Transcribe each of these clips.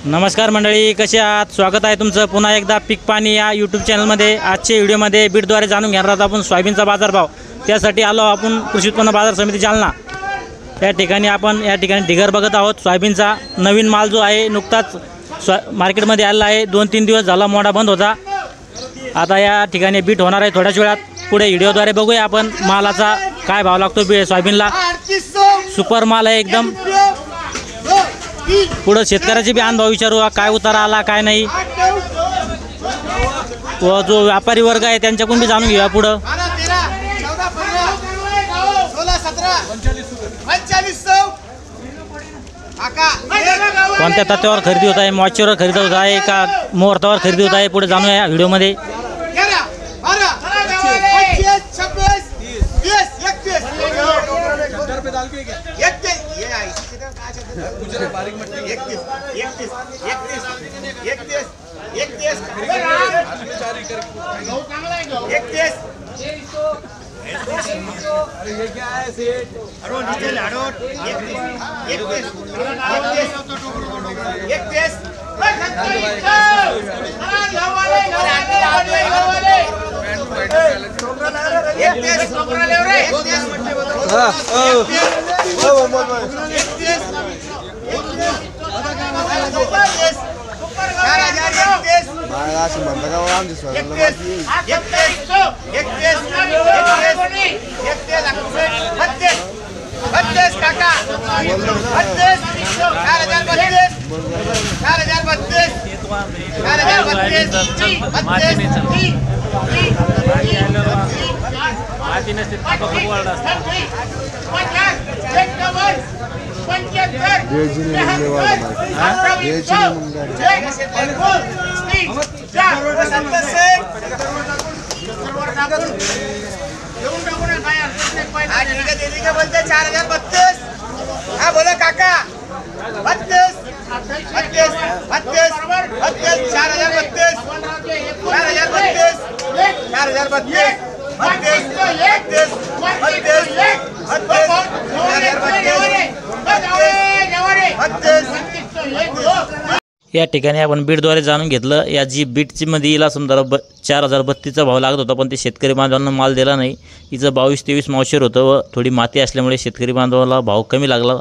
नमस्कार मंडळी, कसे आहात? स्वागत आहे तुमचं पुन्हा एकदा पीक पाणी या यूट्यूब चॅनलमध्ये। आजच्या व्हिडिओमध्ये बीडद्वारे जाणून घेणार आहोत आपण सोयाबीनचा बाजारभाव। त्यासाठी आलो आपण कृषी उत्पन्न बाजार समिती जालना या ठिकाणी। आपण या ठिकाणी ढिगर बघत आहोत सोयाबीनचा नवीन माल जो आहे नुकताच मार्केटमध्ये आलेला आहे। 2-3 दिवस झाला मोडा बंद होता। आता या ठिकाणी बीट होणार आहे थोड्याच वेळात। पुढे व्हिडिओद्वारे बघूया आपण मालाचा काय भाव लागतो सोयाबीनला। सुपर माल आहे एकदम। पुढे शेतकऱ्याचे बी अनुभव विचारू, काय उतारा आला काय नाही, व जो व्यापारी वर्ग आहे त्यांच्याकडून बी जाणून घेऊया। पुढे कोणत्या तत्वावर खरेदी होत आहे, मॉइश्चरवर खरेदी होत आहे का मुहूर्तावर खरेदी होत आहे, पुढे जाणूया या व्हिडिओमध्ये। बोलते 4032। हाँ बोलो काका 32 32 32 32 4032 4032 4032 या ठिकाणी आपण बीटद्वारे जाणून घेतलं। या जी बीटची मध्ये हिला समजा 4032चा भाव लागत होता, पण ते शेतकरी बांधवांना माल दिला नाही। हिचं 22-23 मॉइश्चर होतं व थोडी माती असल्यामुळे शेतकरी बांधवाला भाव कमी लागला,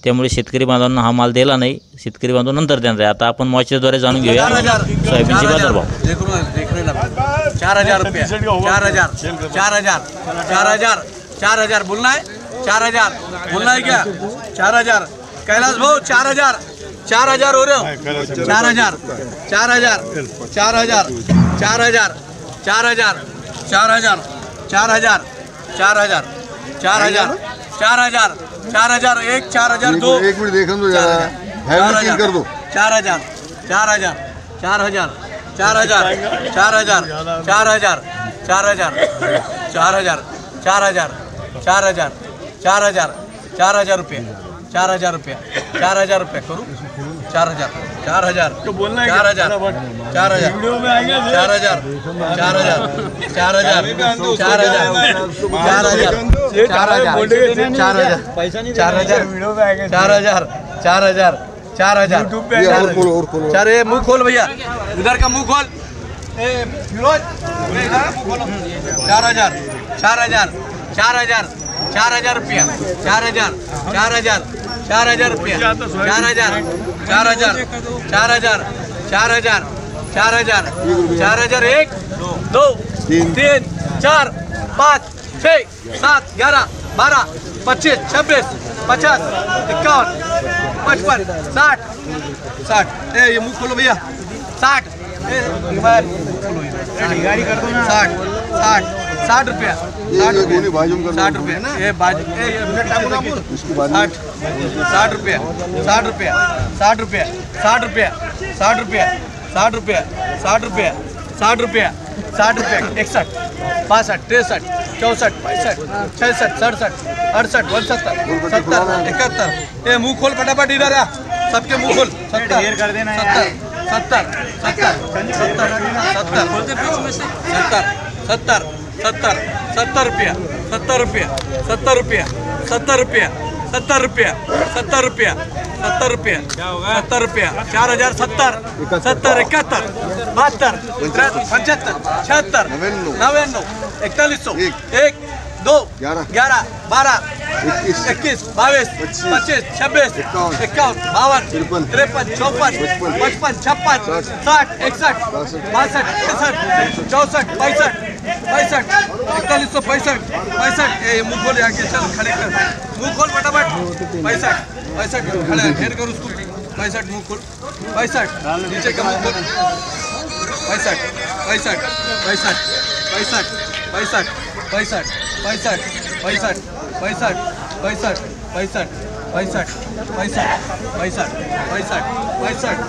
त्यामुळे शेतकरी बांधवांना हा माल दिला नाही। शेतकरी बांधव नंतर देणार आहे। आता आपण मॉइश्चरद्वारे जाणून घेऊया सोयाबीनचे बाजारभाव। 4000 रुपये 4000 4000 4000 4000 बोलना है 4000 बोलना है क्या 4000 कैलाश भाऊ 4000 4000 हो रहे हो 4000 4000 4000 4000 4000 4000 4000 4000 4000 4000 4000 एक 4000 दो एक मिनट देख दो यार, कर दो 4000 4000 4000 4000 4000 4000 4000 4000 4000 4000 4000 4000 रुपये 4000 रुपये 4000 रुपये करूँ 4000 4000 तो बोलना है 4000 4000 वीडियो में आएंगे 4000 4000 4000 4000 4000 पैसा नहीं 4000 वीडियो में आएंगे 4000 4000 4000 चार मुंह खोल भैया, उधर का मुंह खोल। फिरोज 4000 4000 4000 4000 रुपया 4000 4000 4000 रुपया 4000 4000 4000 4000 4000 4000 1 2 3 4 5 6 7 11 12 25 26 50 51 55 60 60 ये मुंह खोलो भैया 60 गाड़ी कर दो ना 60 60 60 रुपया 60 रुपये ये बाजू 60 रुपया 60 रुपया 60 रुपया 60 रुपया 60 रुपया 60 रुपया 60 रुपया 60 रुपया 60 रुपया 61 62 63 64 65 66 67 68 69 70 71 ये मुंह खोल फटाफट इधर आ, सबके मुंह खोल 70 कर देना 70 70 70 रुपया 70 रुपया 70 रुपया 70 रुपया 70 रुपया 70 रुपया 70 रुपया 70 रुपया 4070 70 71 72 75 76 99 4100 1 2 11 12 21 22 25 26 51 52 53 54 55 56 60 61 62 63 64 65 65 41 65 ए मुंह खोल आगे चल खड़े कर मुंह खोल फटाफट 65 खड़े ढेर कर उसको 65 मुंह खोल 65 नीचे का मुंह खोल 65 65 65 65 65 65 65 65 65 65 65 65 65 65 65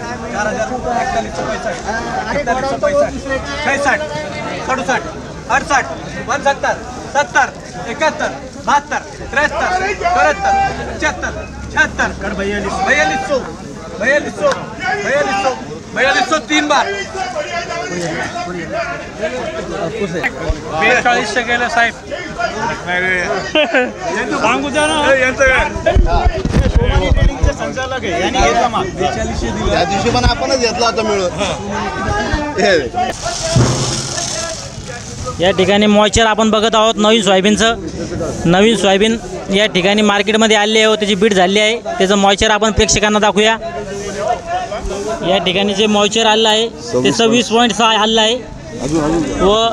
65 67 68 69 70 71 72 73 74 75 76 42 तीन बार 4200 गेलं साहेब. सांगू द्या ना. त्या दिवशी पण आपणच घेतला होता मिळून. या ठिकाणी मॉइश्चर आपण बघत आहोत नवीन सोयाबीनचं. नवीन सोयाबीन या ठिकाणी मार्केटमध्ये आले आहे व त्याची बीट झाली आहे. त्याचं मॉइश्चर आपण प्रेक्षकांना दाखवूया. या ठिकाणी जे मॉइश्चर आलेलं आहे ते 26.6 आलेलं आहे व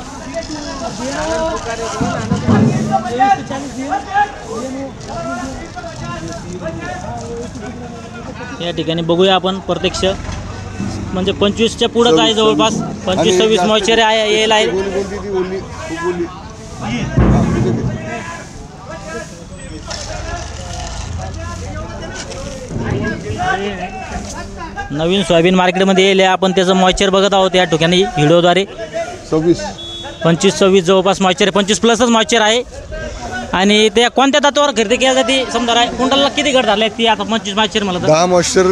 या ठिकाणी बघूया आपण प्रत्यक्ष म्हणजे 25च्या पुढंच आहे जवळपास 25-26 मॉइश्चर यायला आहे. नवीन सोयाबीन मार्केटमध्ये येईल आपण त्याचं मॉइश्चर बघत आहोत या ठिकाणी व्हिडिओद्वारे. 25-26 जवळपास मॉइश्चर 25+ मॉइश्चर आहे. आणि त्या कोणत्या तत्वावर खरेदी केली जाते समजा कुंटलला किती गट झाले ती आता 25 मॉइश्चर मला 10 मॉइश्चर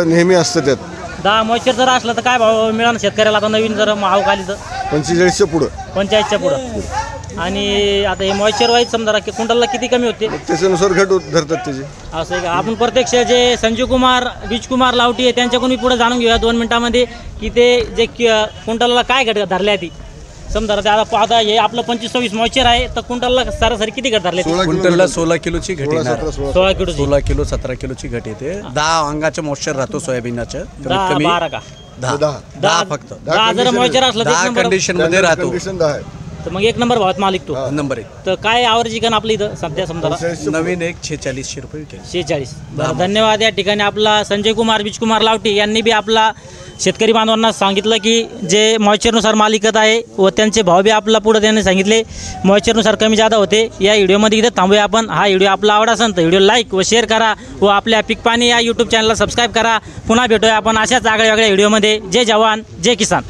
नेहमी असतं त्यात. 10 मॉइश्चर जर असलं तर काय भाव मिळाला शेतकऱ्याला आता नवीन जर भाव खाली तर 45च्या पुढं 45च्या पुढं. आणि आता हे मॉइश्चर वाईज समजा की कुंटलला किती कमी होते त्याच्यानुसार घट धरतात त्याचे. असं आहे का. आपण प्रत्यक्ष जे संजीव कुमार बीजकुमार लावटी आहे त्यांच्याकडून पुढे जाणून घेऊया 2 मिनिटांमध्ये की ते जे कुंटलला काय घट धरले आहे ती समजा. आता हे आपलं 25-26 मॉइश्चर आहे तर कुंटलला सरासरी किती घट धरले? क्विंटलला 16 किलोची घट येणार. 16 किलो 16 किलो 17 किलोची घट येते. 10 अंगाचं मॉइश्चर राहतो सोयाबीनचं. 12 का 10 फक्त 10 जर मॉइश्चर असलं तर 10 कंडिशन मध्ये राहतो. कंडिशन 10 आहे. तर मग 1 नंबर भावात मालिक तो. नंबर 1 तर काय आवरची कण आपली इथं सध्या समजा नवीन 4600 रुपये विकेल. 46. बरं धन्यवाद. या ठिकाणी आपला संजय कुमार बीजकुमार लावटी यांनी बी आपला शेतकरी बांधवांना सांगितलं की जे मॉइश्चरनुसार माल विकत आहे व त्यांचे भाव बी आपला पुढे त्यांनी सांगितले मॉइश्चरनुसार कमी जादा होते. या व्हिडिओमध्ये इथं थांबूया आपण. हा व्हिडिओ आपला आवडला असेल तर व्हिडिओ लाईक व शेअर करा व आपल्या पीक पाणी या यूट्यूब चॅनलला सबस्क्राईब करा. पुन्हा भेटूया आपण अशाच आगळ्या वेगळ्या व्हिडिओमध्ये. जय जवान जय किसान.